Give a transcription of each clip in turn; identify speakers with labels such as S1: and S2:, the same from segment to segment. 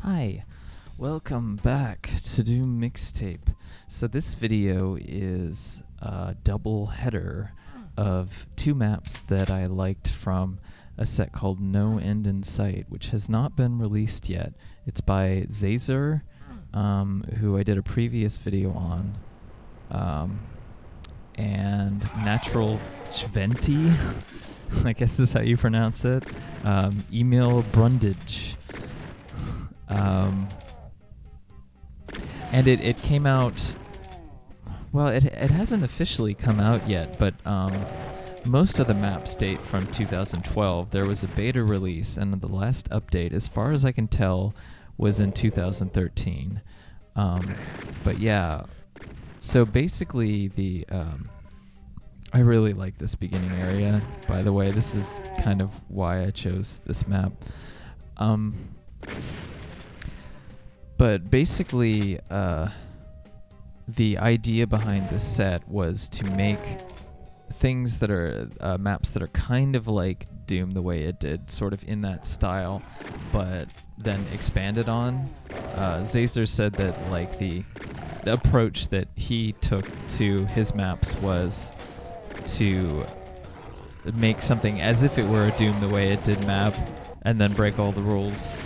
S1: Hi, welcome back to do Mixtape. So this video is a double header of two maps that I liked from a set called No End in Sight, which has not been released yet. It's by Zazer, who I did a previous video on, and Natural Chventi, I guess is how you pronounce it, Emil Brundage. And it came out, well, it hasn't officially come out yet, but most of the maps date from 2012. There was a beta release, and the last update, as far as I can tell, was in 2013. But yeah, so basically I really like this beginning area, by the way. This is kind of why I chose this map. But basically, the idea behind this set was to make things that are maps that are kind of like Doom the way it did, sort of in that style, but then expanded on. Zazer said that like the approach that he took to his maps was to make something as if it were a Doom the way it did map, and then break all the rules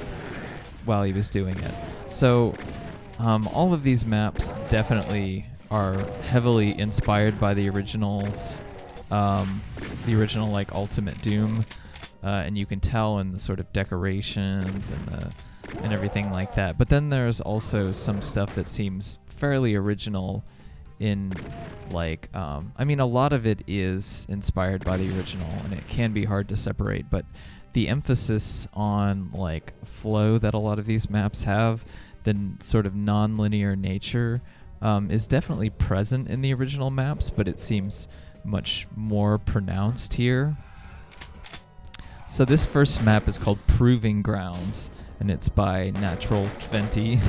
S1: while he was doing it. So all of these maps definitely are heavily inspired by the originals, the original like Ultimate Doom, and you can tell in the sort of decorations and everything like that. But then there's also some stuff that seems fairly original in like, I mean, a lot of it is inspired by the original, and it can be hard to separate, but the emphasis on like flow that a lot of these maps have, the sort of non-linear nature, is definitely present in the original maps, but it seems much more pronounced here. So this first map is called Proving Grounds, and it's by Natural Chventi.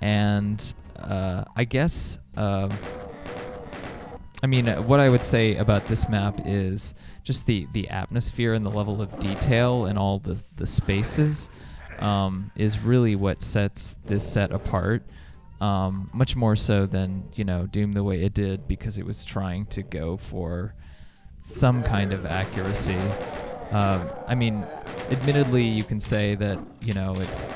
S1: And I guess, I mean, what I would say about this map is just the atmosphere and the level of detail and all the spaces is really what sets this set apart, much more so than, you know, Doom the way it did, because it was trying to go for some kind of accuracy. I mean, admittedly, you can say that, you know, it's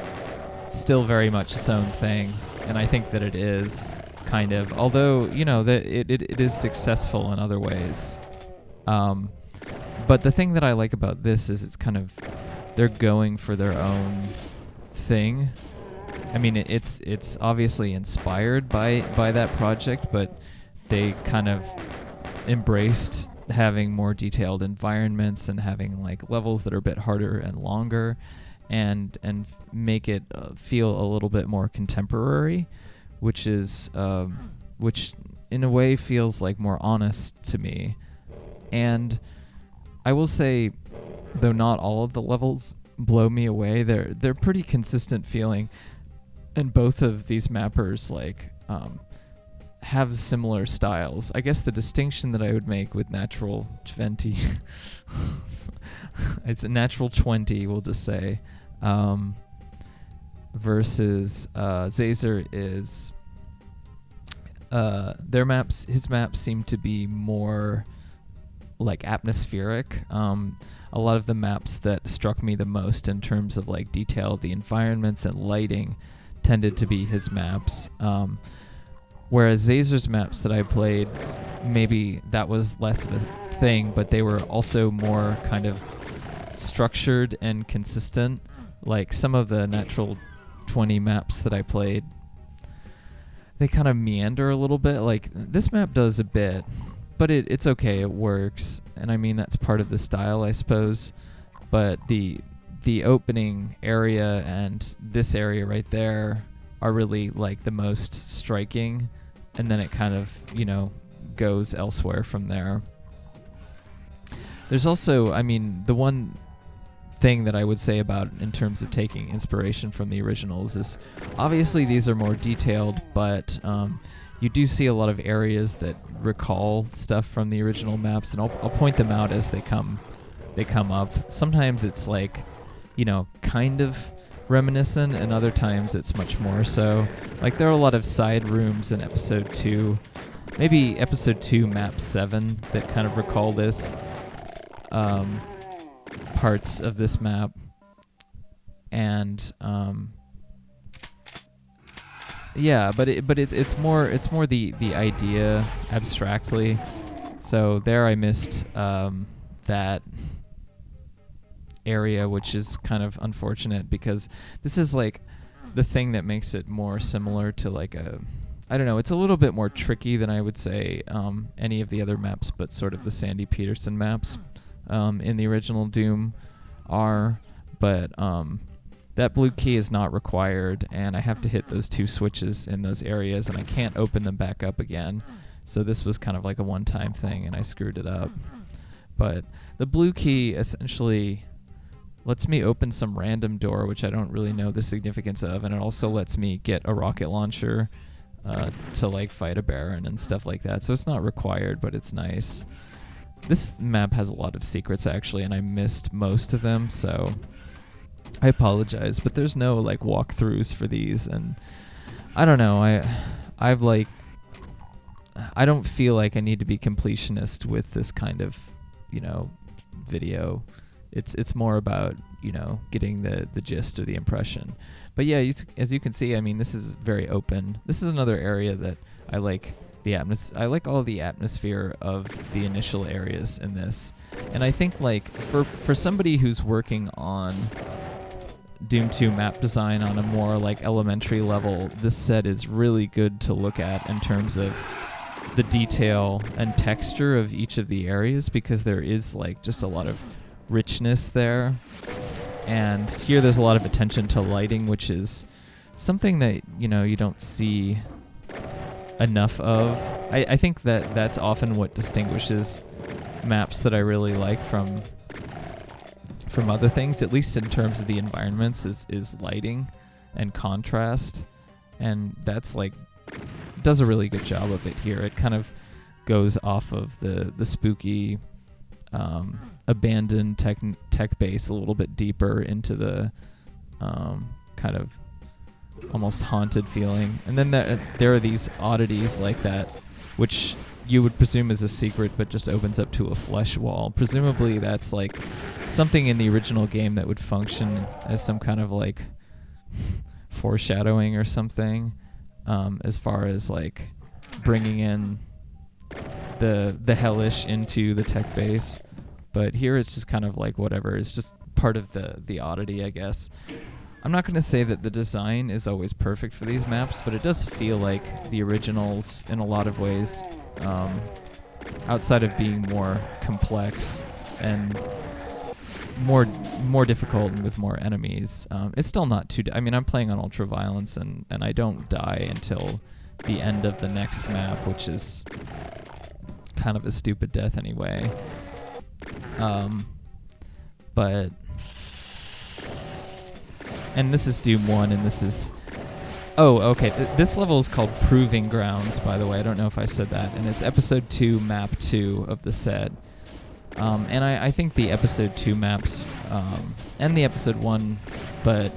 S1: still very much its own thing, and I think that it is, kind of, although, you know, that it is successful in other ways. But the thing that I like about this is it's kind of, they're going for their own thing. I mean, it's obviously inspired by that project, but they kind of embraced having more detailed environments and having like levels that are a bit harder and longer, and make it feel a little bit more contemporary, which is which in a way feels like more honest to me. And I will say, though not all of the levels blow me away, they're pretty consistent feeling, and both of these mappers like have similar styles. I guess the distinction that I would make with Natural Chventi it's a Natural 20, we'll just say, versus Zazer is his maps seem to be more like atmospheric. A lot of the maps that struck me the most in terms of like detail, the environments and lighting, tended to be his maps. Whereas Zazer's maps that I played, maybe that was less of a thing, but they were also more kind of structured and consistent. Like some of the Natural 20 maps that I played, they kind of meander a little bit. Like this map does a bit, but it's okay, it works, and I mean that's part of the style, I suppose. But the opening area and this area right there are really like the most striking, and then it kind of, you know, goes elsewhere from there. There's also, I mean, the one thing that I would say about in terms of taking inspiration from the originals is obviously these are more detailed, but you do see a lot of areas that recall stuff from the original maps, and I'll point them out as they come up. Sometimes it's like, you know, kind of reminiscent, and other times it's much more so. Like, there are a lot of side rooms in episode 2, maybe episode 2 map 7, that kind of recall this, parts of this map. And yeah, but it's more the idea abstractly. So there I missed that area, which is kind of unfortunate, because this is like the thing that makes it more similar to like I don't know, it's a little bit more tricky than I would say any of the other maps, but sort of the Sandy Peterson maps in the original Doom are. But that blue key is not required, and I have to hit those 2 switches in those areas, and I can't open them back up again. So this was kind of like a one-time thing, and I screwed it up. But the blue key essentially lets me open some random door, which I don't really know the significance of, and it also lets me get a rocket launcher to like fight a Baron and stuff like that. So it's not required, but it's nice. This map has a lot of secrets actually, and I missed most of them, so I apologize. But there's no like walkthroughs for these, and I don't know. I don't feel like I need to be completionist with this kind of, video. It's more about, getting the gist or the impression. But yeah, as you can see, I mean, this is very open. This is another area that I like I like all the atmosphere of the initial areas in this. And I think like for somebody who's working on Doom 2 map design on a more like elementary level, this set is really good to look at in terms of the detail and texture of each of the areas, because there is like just a lot of richness there. And here there's a lot of attention to lighting, which is something that, you don't see enough of. I think that's often what distinguishes maps that I really like from other things, at least in terms of the environments, is lighting and contrast. And that's like does a really good job of it here. It kind of goes off of the spooky abandoned tech base a little bit deeper into the kind of almost haunted feeling. And then there are these oddities like that, which you would presume is a secret, but just opens up to a flesh wall. Presumably that's like something in the original game that would function as some kind of like foreshadowing or something, as far as like bringing in the hellish into the tech base. But here it's just kind of like whatever. It's just part of the oddity, I guess. I'm not going to say that the design is always perfect for these maps, but it does feel like the originals in a lot of ways, outside of being more complex and more difficult and with more enemies. It's still not too... I mean, I'm playing on Ultra Violence, and I don't die until the end of the next map, which is kind of a stupid death anyway. But... And this is Doom 1, and this is... Oh, okay. This level is called Proving Grounds, by the way. I don't know if I said that. And it's Episode 2, Map 2 of the set. And I think the Episode 2 maps, and the Episode 1, but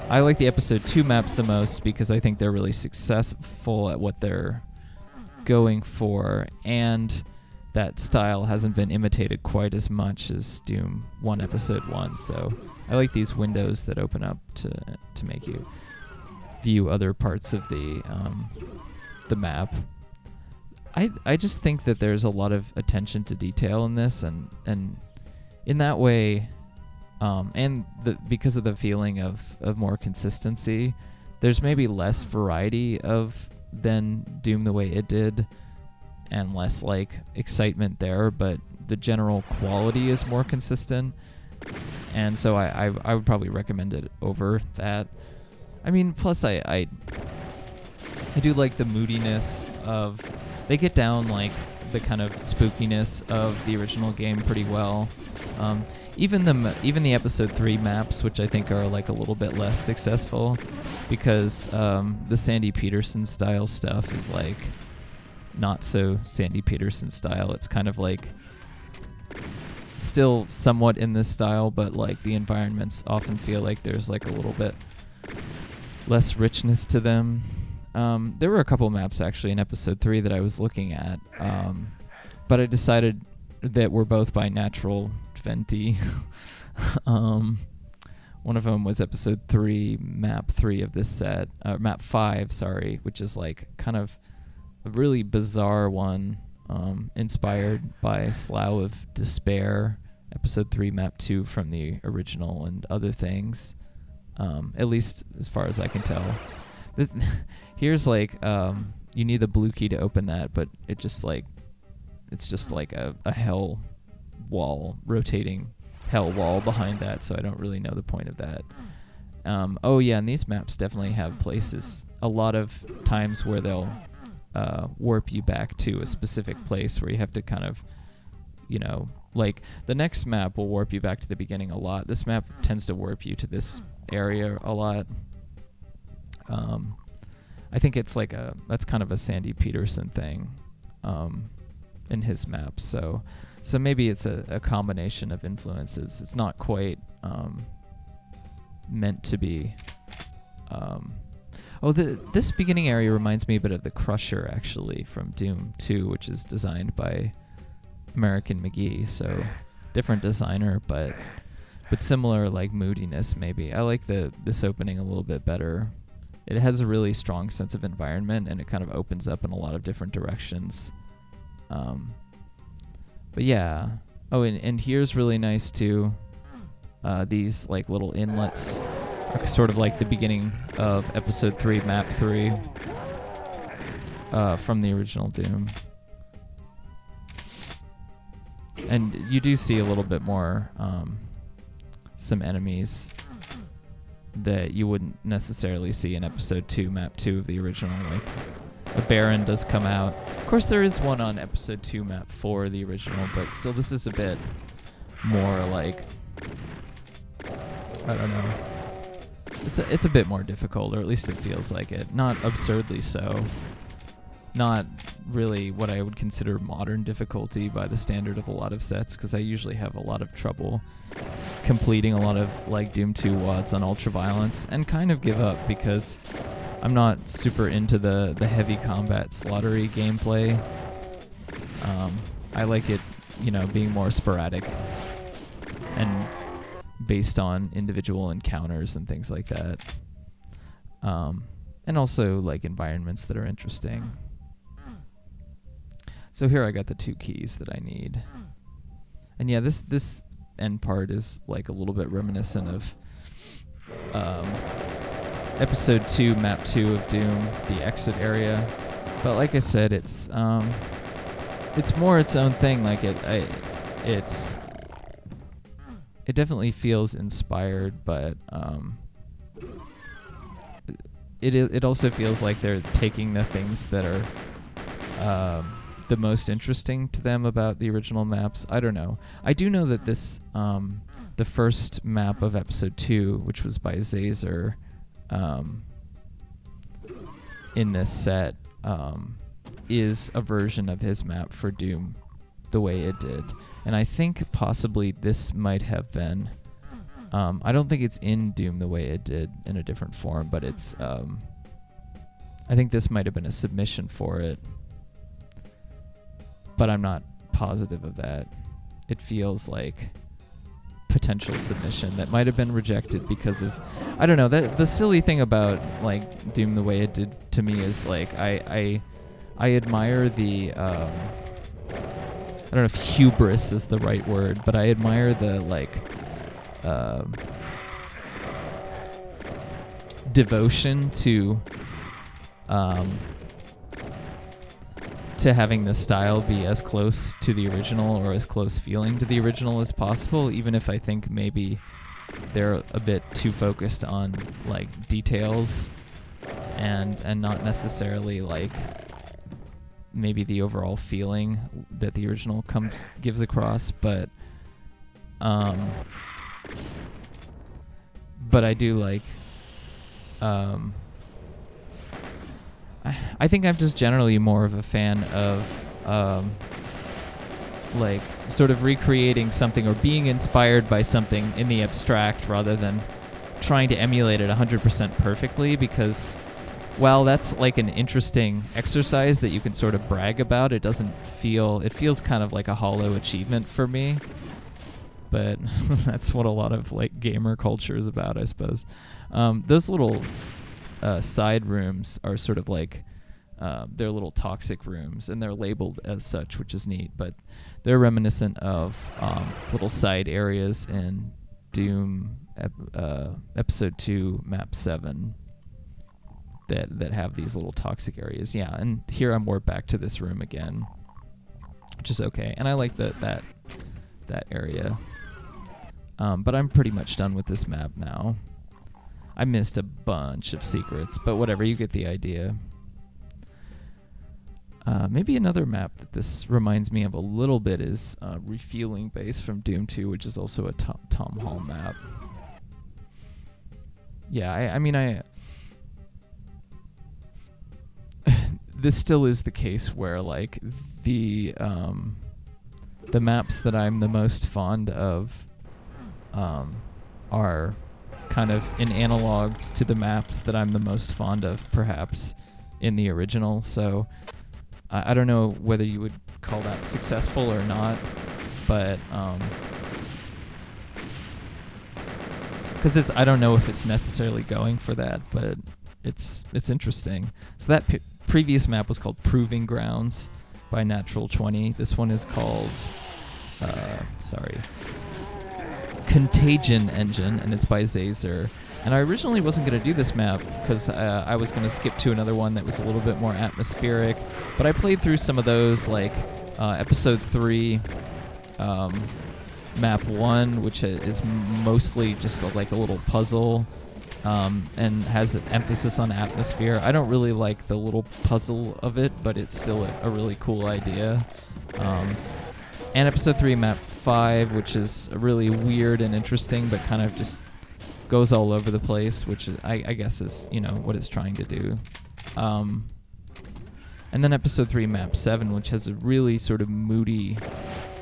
S1: I like the Episode 2 maps the most because I think they're really successful at what they're going for, and that style hasn't been imitated quite as much as Doom 1 Episode 1, so I like these windows that open up to make you view other parts of the map. I just think that there's a lot of attention to detail in this, and in that way, and because of the feeling of more consistency, there's maybe less variety than Doom the way it did, and less like excitement there, but the general quality is more consistent, and so I would probably recommend it over that. I mean, plus I do like the moodiness of... They get down like the kind of spookiness of the original game pretty well. Even the Episode 3 maps, which I think are like a little bit less successful, because the Sandy Peterson style stuff is like not so Sandy Peterson style. It's kind of like still somewhat in this style, but like the environments often feel like there's like a little bit less richness to them. There were a couple maps actually in episode 3 that I was looking at, but I decided that were both by Natural Venti. One of them was episode 3, map 3 of this set, map 5, sorry, which is like kind of a really bizarre one, inspired by Slough of Despair, episode 3, map 2 from the original and other things, at least as far as I can tell. Here's like, you need the blue key to open that, but it's just like a hell wall, rotating hell wall behind that, so I don't really know the point of that. Oh yeah, and these maps definitely have places, a lot of times where they'll warp you back to a specific place where you have to kind of, like the next map will warp you back to the beginning a lot. This map tends to warp you to this area a lot. I think it's like that's kind of a Sandy Peterson thing in his maps. So maybe it's a combination of influences. It's not quite meant to be. This beginning area reminds me a bit of the Crusher, actually, from Doom 2, which is designed by American McGee. So different designer, but similar like moodiness maybe. I like this opening a little bit better. It has a really strong sense of environment, and it kind of opens up in a lot of different directions. But yeah. Oh, and here's really nice too. These like little inlets are sort of like the beginning of episode 3, map 3, from the original Doom. And you do see a little bit more, some enemies that you wouldn't necessarily see in episode 2, map 2 of the original. Like a Baron does come out. Of course, there is one on episode 2, map 4, the original, but still, this is a bit more like, I don't know. It's a bit more difficult, or at least it feels like it. Not absurdly so. Not really what I would consider modern difficulty by the standard of a lot of sets, because I usually have a lot of trouble completing a lot of like Doom 2 WODs on Ultraviolence, and kind of give up because I'm not super into the heavy combat slaughtery gameplay. I like it, being more sporadic and based on individual encounters and things like that. And also like environments that are interesting. So here I got the 2 keys that I need. And yeah, this end part is like a little bit reminiscent of episode 2, map 2 of Doom, the exit area. But like I said, it's more its own thing. Like it definitely feels inspired, but it also feels like they're taking the things that are the most interesting to them about the original maps. I don't know. I do know that this the first map of episode 2, which was by Zazer, in this set, is a version of his map for Doom the way it did. And I think possibly this might have been, I don't think it's in Doom the way it did in a different form, but it's, I think this might have been a submission for it, but I'm not positive of that. It feels like potential submission that might have been rejected because of, I don't know, that the silly thing about like Doom the way it did to me is like I admire the I don't know if hubris is the right word, but I admire the like devotion to having the style be as close to the original or as close feeling to the original as possible, even if I think maybe they're a bit too focused on like details and not necessarily like maybe the overall feeling that the original gives across, but I do like I think I'm just generally more of a fan of like sort of recreating something or being inspired by something in the abstract rather than trying to emulate it 100% perfectly, because while that's like an interesting exercise that you can sort of brag about, it feels kind of like a hollow achievement for me. But that's what a lot of like gamer culture is about, I suppose. Those little side rooms are sort of like they're little toxic rooms, and they're labeled as such, which is neat. But they're reminiscent of little side areas in Doom Episode 2, Map 7 that have these little toxic areas. Yeah, and here I'm warped back to this room again, which is okay. And I like that area. But I'm pretty much done with this map now. I missed a bunch of secrets, but whatever, you get the idea. Maybe another map that this reminds me of a little bit is Refueling Base from Doom 2, which is also a Tom Hall map. Yeah, I mean, this still is the case where like the maps that I'm the most fond of are kind of in analogs to the maps that I'm the most fond of, perhaps, in the original. So I don't know whether you would call that successful or not, but because I don't know if it's necessarily going for that, but it's interesting. So that previous map was called Proving Grounds by Natural 20. This one is called Contagion Engine, and it's by Zazer. And I originally wasn't going to do this map because I was going to skip to another one that was a little bit more atmospheric. But I played through some of those, like Episode 3, Map 1, which is mostly just like a little puzzle and has an emphasis on atmosphere. I don't really like the little puzzle of it, but it's still a really cool idea. And Episode 3, Map 5, which is really weird and interesting, but kind of just goes all over the place, which I guess is, what it's trying to do. And then Episode 3, Map 7, which has a really sort of moody,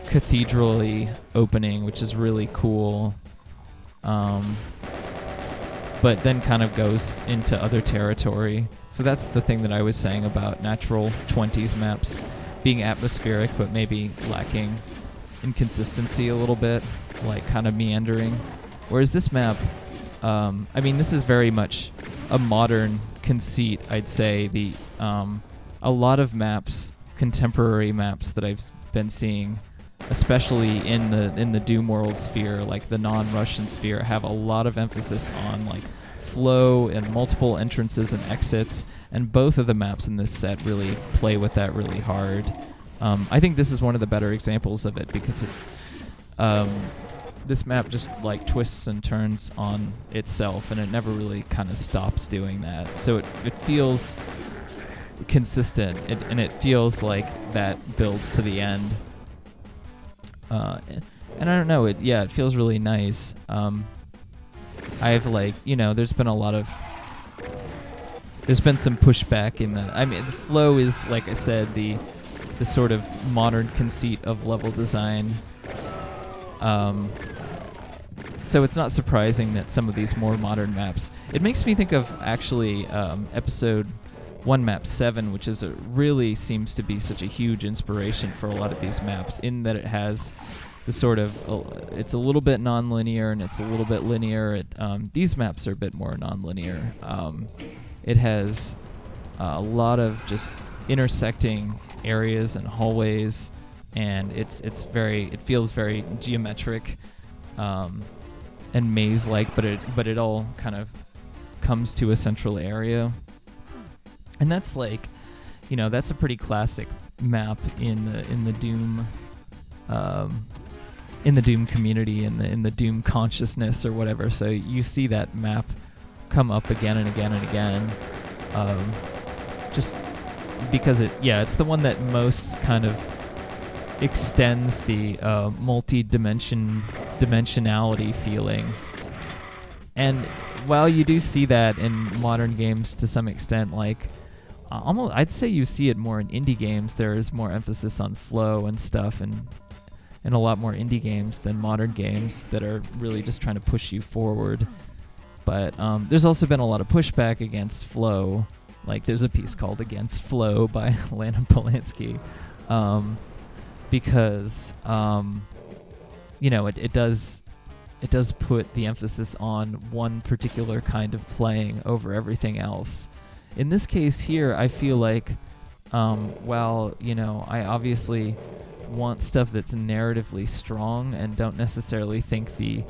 S1: cathedral-y opening, which is really cool. But then kind of goes into other territory. So that's the thing that I was saying about Natural 20's maps being atmospheric, but maybe lacking in consistency a little bit, like kind of meandering. Whereas this map, this is very much a modern conceit, I'd say. A lot of maps, contemporary maps that I've been seeing, especially in the Doom world sphere, like the non-Russian sphere, have a lot of emphasis on like flow and multiple entrances and exits, and both of the maps in this set really play with that really hard. I think this is one of the better examples of it, because this map just like twists and turns on itself, and it never really kind of stops doing that. So it feels consistent, and it feels like that builds to the end. And I don't know, it feels really nice. I've there's been some pushback in the flow is, like I said, the sort of modern conceit of level design. So it's not surprising that some of these more modern maps, it makes me think of actually Episode 1 Map 7, which is really seems to be such a huge inspiration for a lot of these maps, in that it has the sort of, it's a little bit non-linear and it's a little bit linear. These maps are a bit more non-linear. It has a lot of just intersecting areas and hallways, and it feels very geometric and maze-like, but it all kind of comes to a central area. And that's like, that's a pretty classic map in the Doom community, in the Doom consciousness or whatever. So you see that map come up again and again and again, just because it's the one that most kind of extends the dimensionality feeling. And while you do see that in modern games to some extent, like almost, I'd say you see it more in indie games. There is more emphasis on flow and stuff, and a lot more indie games than modern games that are really just trying to push you forward. But there's also been a lot of pushback against Flow. Like, there's a piece called Against Flow by Lana Polanski. Because, it does put the emphasis on one particular kind of playing over everything else. In this case here, I feel like, while, I obviously want stuff that's narratively strong and don't necessarily think the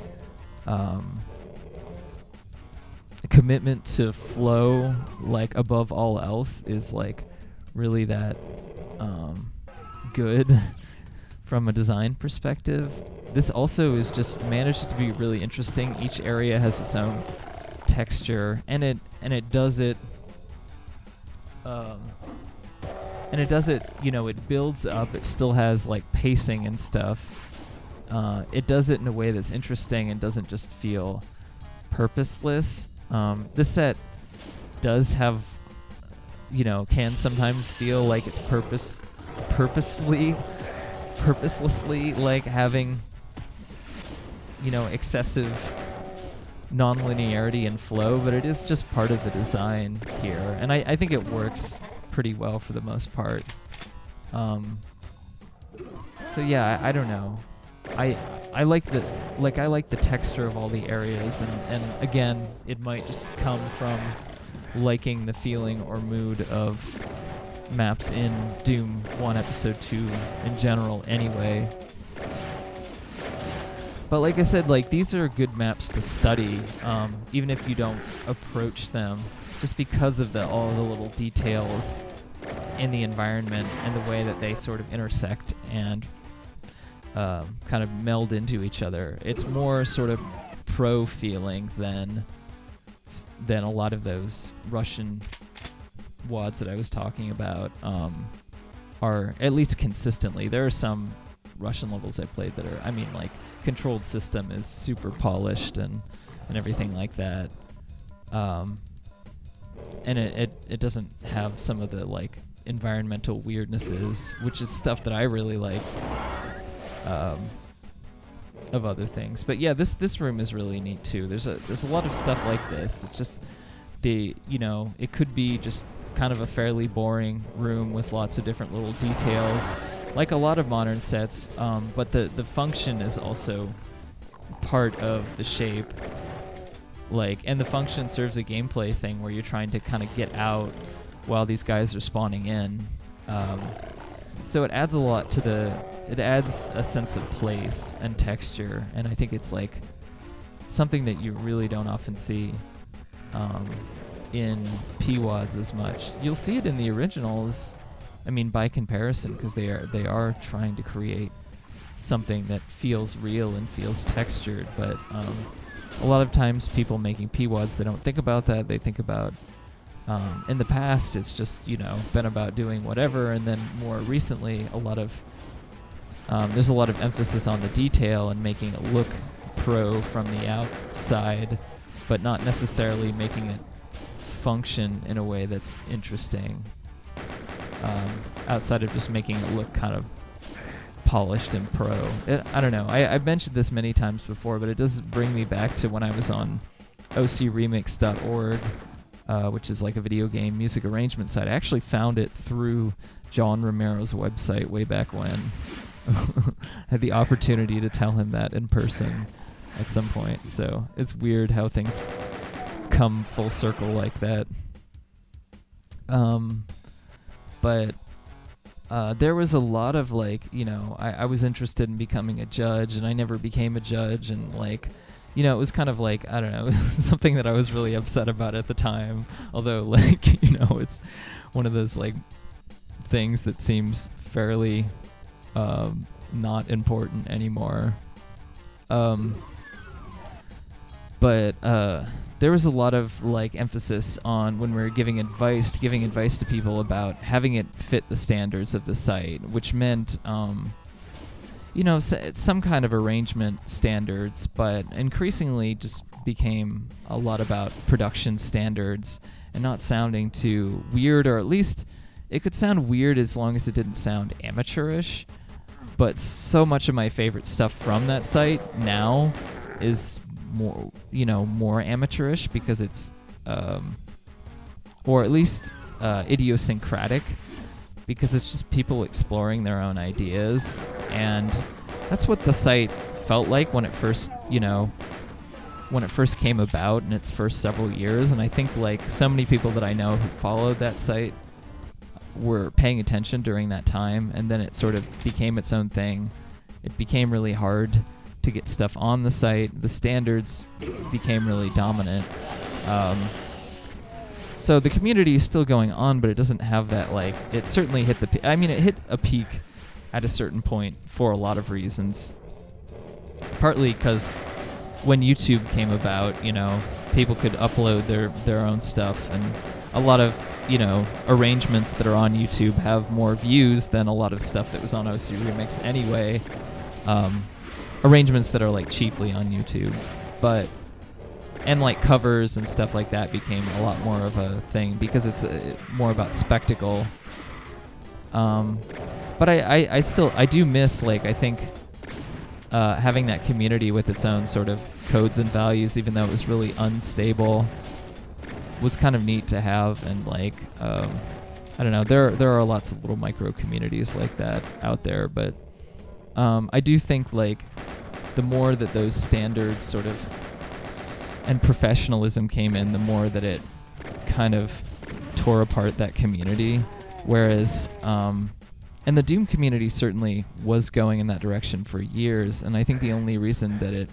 S1: commitment to flow, like, above all else is, like, really that good from a design perspective. This also is just managed to be really interesting. Each area has its own texture, and it does it it builds up. It still has, like, pacing and stuff. It does it in a way that's interesting and doesn't just feel purposeless. This set does have, can sometimes feel like it's purposelessly, like, having, excessive non-linearity and flow, but it is just part of the design here, and I think it works pretty well for the most part. So yeah, I don't know. I like the texture of all the areas, and again, it might just come from liking the feeling or mood of maps in Doom 1 Episode 2 in general anyway. But like I said, like, these are good maps to study, even if you don't approach them, just because of all the little details in the environment and the way that they sort of intersect and kind of meld into each other. It's more sort of pro feeling than a lot of those Russian WADs that I was talking about are, at least consistently. There are some Russian levels I played that are, like, controlled system is super polished and everything like that. And it doesn't have some of the, like, environmental weirdnesses, which is stuff that I really like of other things. But yeah, this room is really neat too. There's a lot of stuff like this. It's just it could be just kind of a fairly boring room with lots of different little details, like a lot of modern sets, but the function is also part of the shape. Like, and the function serves a gameplay thing where you're trying to kind of get out while these guys are spawning in. So it adds a lot to it adds a sense of place and texture, and I think it's, like, something that you really don't often see in PWADs as much. You'll see it in the originals, by comparison, because they are trying to create something that feels real and feels textured, but a lot of times people making PWADs, they don't think about that. They think about, in the past, it's just, been about doing whatever, and then more recently, there's a lot of emphasis on the detail and making it look pro from the outside, but not necessarily making it function in a way that's interesting, outside of just making it look kind of polished and pro. I don't know. I've mentioned this many times before, but it does bring me back to when I was on ocremix.org, which is like a video game music arrangement site. I actually found it through John Romero's website way back when. I had the opportunity to tell him that in person at some point. So it's weird how things come full circle like that. But there was a lot of, like, I was interested in becoming a judge, and I never became a judge, and, like, it was kind of like, I don't know, something that I was really upset about at the time, although, like, it's one of those, like, things that seems fairly not important anymore. But there was a lot of, like, emphasis on, when we were giving advice to people about having it fit the standards of the site, which meant, some kind of arrangement standards, but increasingly just became a lot about production standards and not sounding too weird, or at least it could sound weird as long as it didn't sound amateurish. But so much of my favorite stuff from that site now is more amateurish because it's or at least idiosyncratic, because it's just people exploring their own ideas, and that's what the site felt like when it first came about in its first several years. And I think like so many people that I know who followed that site were paying attention during that time, and then it sort of became its own thing. It became really hard to get stuff on the site. The standards became really dominant. So the community is still going on, but it doesn't have that, like, it certainly hit it hit a peak at a certain point for a lot of reasons. Partly because when YouTube came about, people could upload their own stuff, and a lot of, arrangements that are on YouTube have more views than a lot of stuff that was on OC Remix anyway. Arrangements that are like chiefly on YouTube, and like covers and stuff like that became a lot more of a thing because it's more about spectacle. But I do miss, like, I think having that community with its own sort of codes and values, even though it was really unstable, was kind of neat to have. And like I don't know, there are lots of little micro communities like that out there, but I do think like the more that those standards sort of and professionalism came in, the more that it kind of tore apart that community. Whereas and the Doom community certainly was going in that direction for years, and I think the only reason that it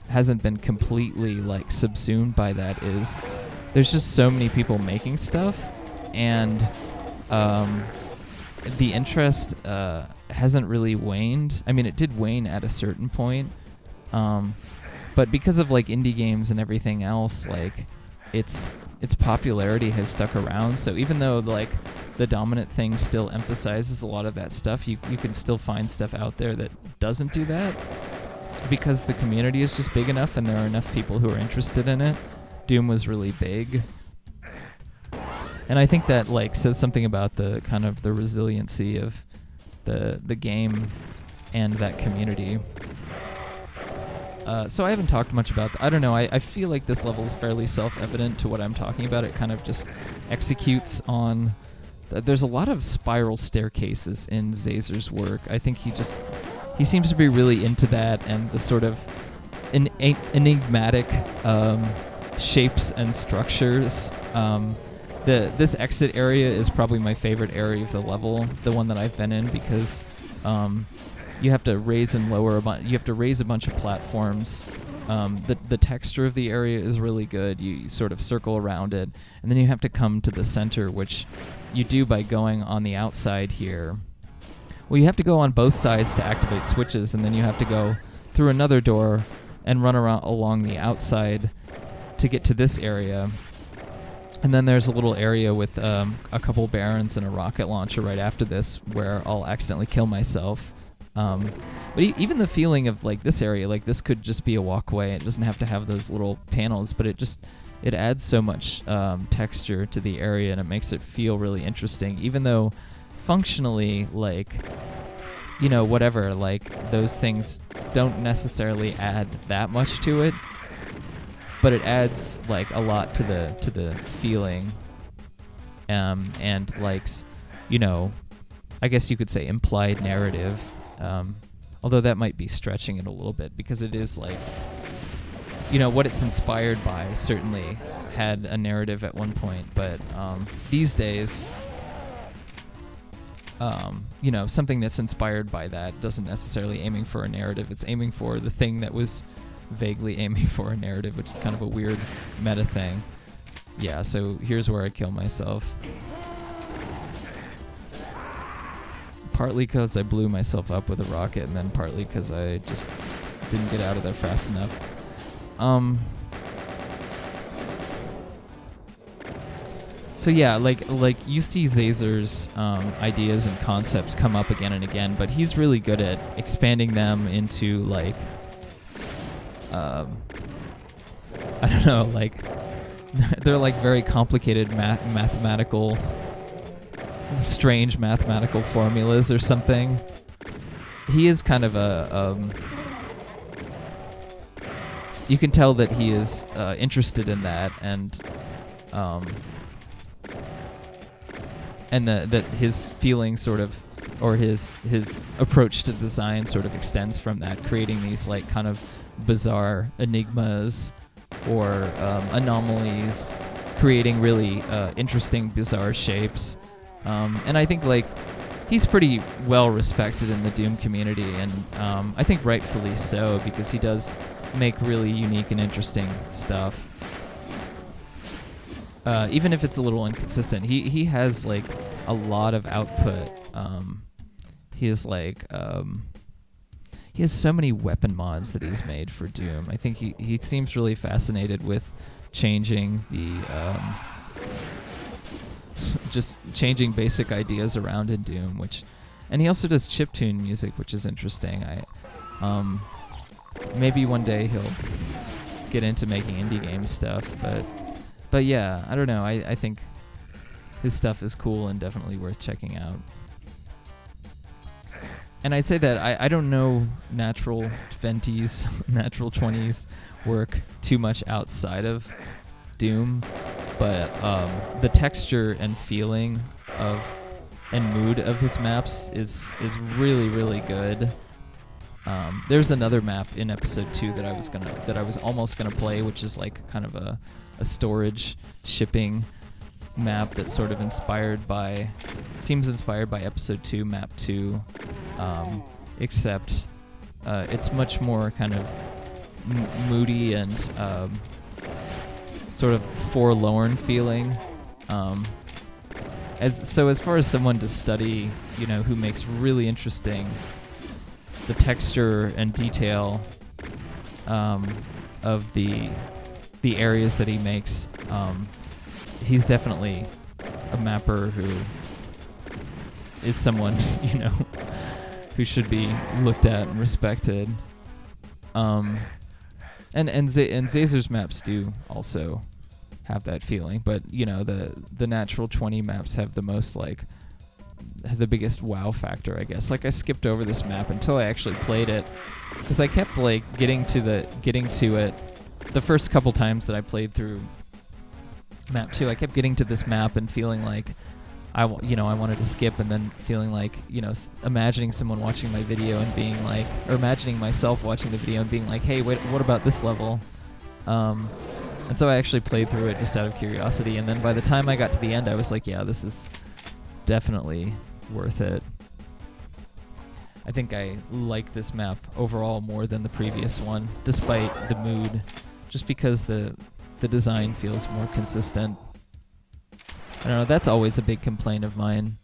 S1: hasn't been completely like subsumed by that is there's just so many people making stuff, and the interest hasn't really waned. I mean, it did wane at a certain point, but because of like indie games and everything else, like its popularity has stuck around. So even though like the dominant thing still emphasizes a lot of that stuff, you can still find stuff out there that doesn't do that, because the community is just big enough and there are enough people who are interested in it. Doom was really big, and I think that like says something about the kind of the resiliency of the game and that community. So I haven't talked much about that. I don't know, I feel like this level is fairly self-evident to what I'm talking about. It kind of just executes on... There's a lot of spiral staircases in Zazer's work. I think he seems to be really into that, and the sort of enigmatic shapes and structures. This exit area is probably my favorite area of the level, the one that I've been in, because you have to raise and lower you have to raise a bunch of platforms. The texture of the area is really good. You sort of circle around it, and then you have to come to the center, which you do by going on the outside here. Well, you have to go on both sides to activate switches, and then you have to go through another door and run around along the outside to get to this area. And then there's a little area with a couple barons and a rocket launcher right after this, where I'll accidentally kill myself. But even the feeling of like this area, like this could just be a walkway. It doesn't have to have those little panels, but it adds so much texture to the area, and it makes it feel really interesting, even though functionally, like, whatever, like those things don't necessarily add that much to it, but it adds like a lot to the feeling, and like, I guess you could say implied narrative, although that might be stretching it a little bit, because it is like, what it's inspired by certainly had a narrative at one point, but these days, something that's inspired by that doesn't necessarily aiming for a narrative. It's aiming for the thing that was vaguely aiming for a narrative, which is kind of a weird meta thing. Yeah, so here's where I kill myself. Partly because I blew myself up with a rocket, and then partly because I just didn't get out of there fast enough. So yeah, like you see Zazer's ideas and concepts come up again and again, but he's really good at expanding them into like, I don't know, like they're like very complicated mathematical, strange mathematical formulas or something. He is kind of you can tell that he is interested in that, and that his feeling sort of, or his approach to design sort of extends from that, creating these like kind of bizarre enigmas or anomalies, creating really interesting bizarre shapes. And I think like he's pretty well respected in the Doom community, and I think rightfully so, because he does make really unique and interesting stuff. Even if it's a little inconsistent, he has like a lot of output. He has so many weapon mods that he's made for Doom. I think he seems really fascinated with changing the just changing basic ideas around in Doom, and he also does chiptune music, which is interesting. Maybe one day he'll get into making indie game stuff, but yeah, I don't know. I think his stuff is cool and definitely worth checking out. And I'd say that I don't know Natural 20's work too much outside of Doom, but the texture and feeling of and mood of his maps is really, really good. There's another map in episode 2 that I was almost gonna play, which is like kind of a storage shipping map that's sort of inspired by episode 2, map 2, except it's much more kind of moody and sort of forlorn feeling. As far as someone to study, who makes really interesting the texture and detail of the areas that he makes, he's definitely a mapper who is someone who should be looked at and respected. And Zazer's maps do also have that feeling, but the Natural 20 maps have the biggest wow factor, I guess. Like, I skipped over this map until I actually played it, because I kept like getting to it the first couple times that I played through map 2. I kept getting to this map and feeling like I wanted to skip, and then feeling like, imagining someone watching my video and being like, or imagining myself watching the video and being like, hey, wait, what about this level? And so I actually played through it just out of curiosity, and then by the time I got to the end, I was like, yeah, this is definitely worth it. I think I like this map overall more than the previous one, despite the mood, just because the design feels more consistent. I don't know, that's always a big complaint of mine.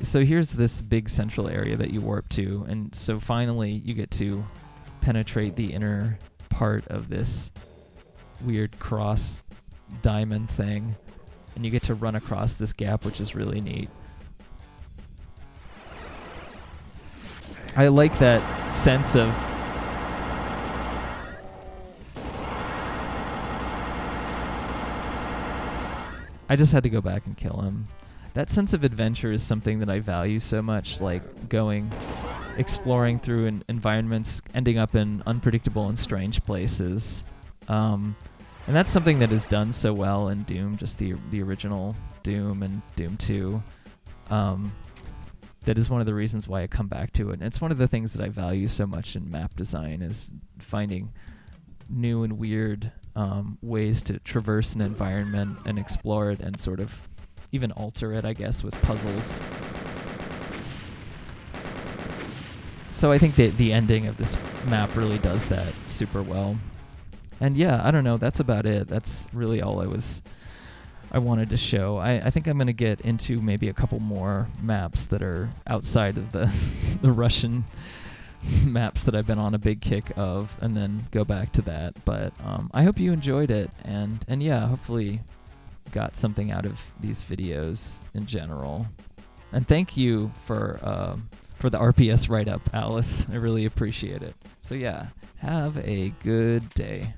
S1: So here's this big central area that you warp to, and so finally you get to penetrate the inner part of this weird cross diamond thing, and you get to run across this gap, which is really neat. I like that sense of I just had to go back and kill him. That sense of adventure is something that I value so much, like exploring through environments, ending up in unpredictable and strange places. And that's something that is done so well in Doom, just the original Doom and Doom 2. That is one of the reasons why I come back to it. And it's one of the things that I value so much in map design, is finding new and weird ways to traverse an environment and explore it and sort of even alter it, I guess, with puzzles. So I think that the ending of this map really does that super well. And yeah, I don't know, that's about it. That's really all I wanted to show. I think I'm going to get into maybe a couple more maps that are outside of the Russian maps that I've been on a big kick of, and then go back to that. But I hope you enjoyed it, and yeah, hopefully got something out of these videos in general. And thank you for the RPS write-up, Alice. I really appreciate it. So yeah, have a good day.